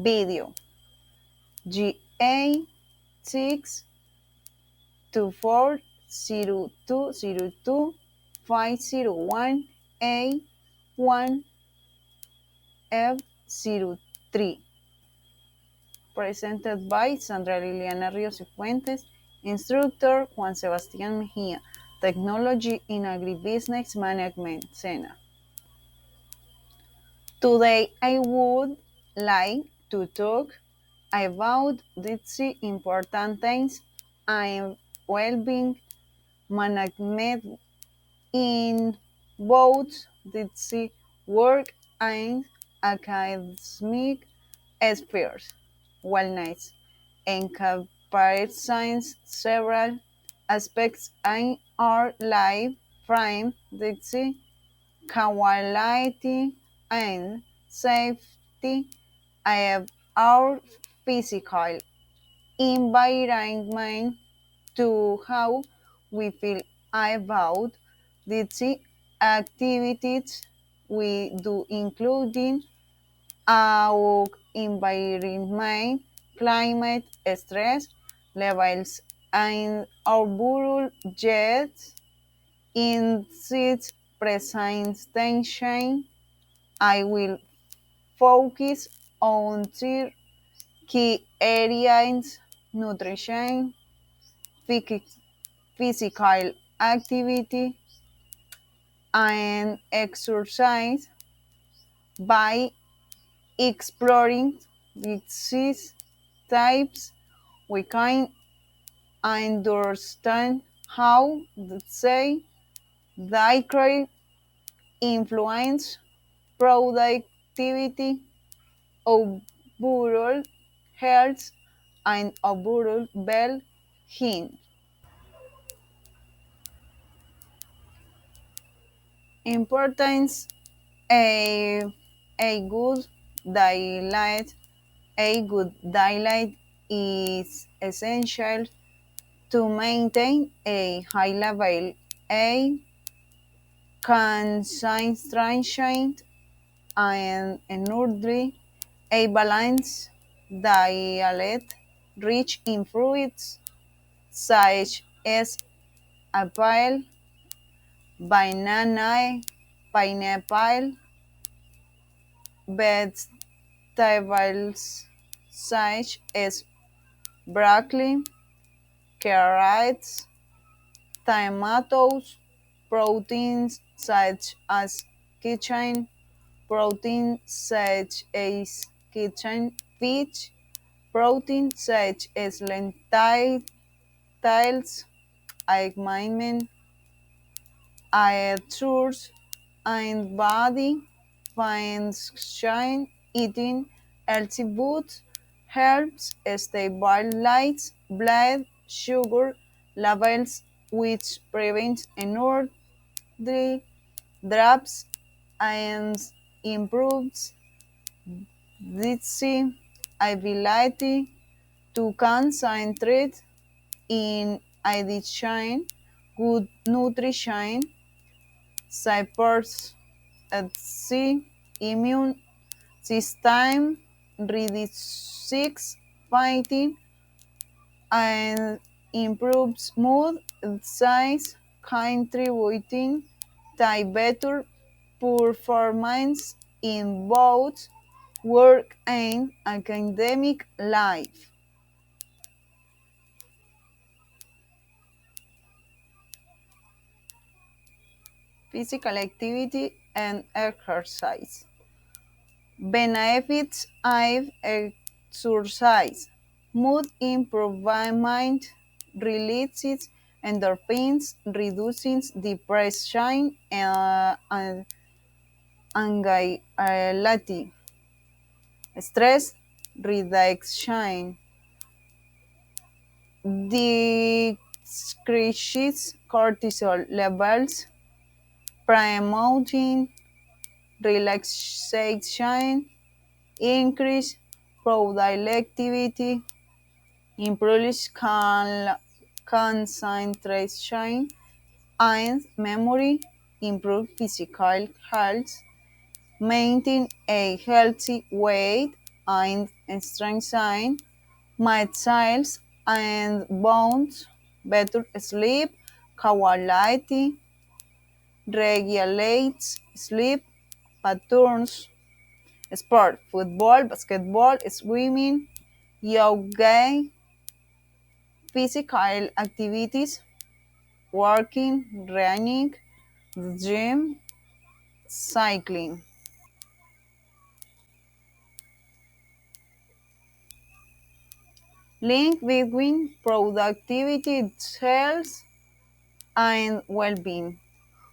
Video GA6 240202 501 EV03. Presented by Sandra Liliana Ríos y Fuentes, Instructor Juan Sebastián Mejía, Technology in Agribusiness Management, SENA. Today I would like to talk about these important things and well-being management in both the work and academic spheres. Wellness encompasses several aspects in our life, from the quality and safety of our physical environment to how we feel about the activities we do, including our environment, climate, stress levels, and overall jets. In this presentation, I will focus on three key areas: nutrition, physical activity, and exercise. By exploring these types, we can understand how they directly influence productivity, overall health, and overall well-being. Importance: a, a good diet. A good diet is essential to maintain a high level of concentration and energy. A balanced diet rich in fruits such as apple, banana, pineapple, vegetables such as broccoli, carrots, tomatoes, proteins such as chicken, protein such as chicken fish, protein such as lentils, eggplant, tools, and body function. Eating healthy foods helps stabilize blood sugar levels, which prevents energy drops and improves the ability to concentrate. In addition, good nutrition supports the immune system, reduces fighting, and improves mood, size, contributing to better performance in both work and academic life. Physical activity and exercise. Benefits of exercise: mood improvement, releases endorphins, reducing depression and anxiety, stress reduction, decreases cortisol levels, promoting relaxation, increase productivity, improves concentration and memory, improve physical health, maintain a healthy weight, and strengthen muscles and bones, better sleep quality, regulates sleep patterns, sport, football, basketball, swimming, yoga, physical activities, walking, running, gym, cycling. Link between productivity, health, and well-being.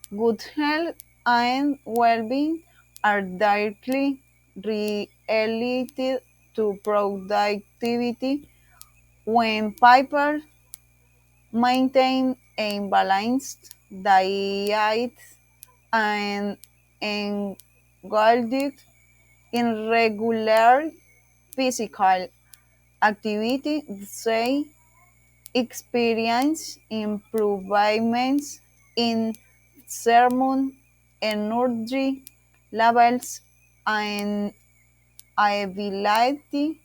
Good health and well-being are directly related to productivity. When people maintain a balanced diet and engaged in regular physical activity, they experience improvements in sermon energy levels and ability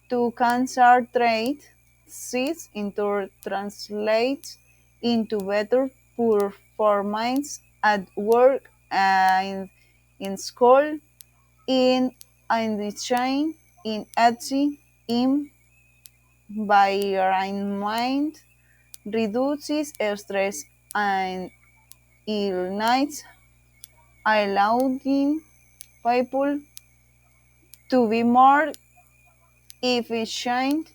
to concentrate. This into translates into better performance at work and in school, in addition, in acting, in environment, reduces stress and illness, allowing people to be more efficient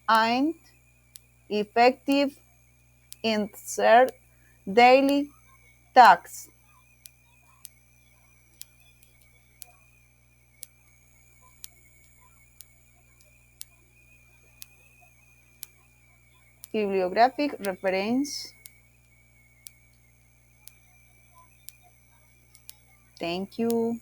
and effective in their daily tasks. Bibliographic reference. Thank you.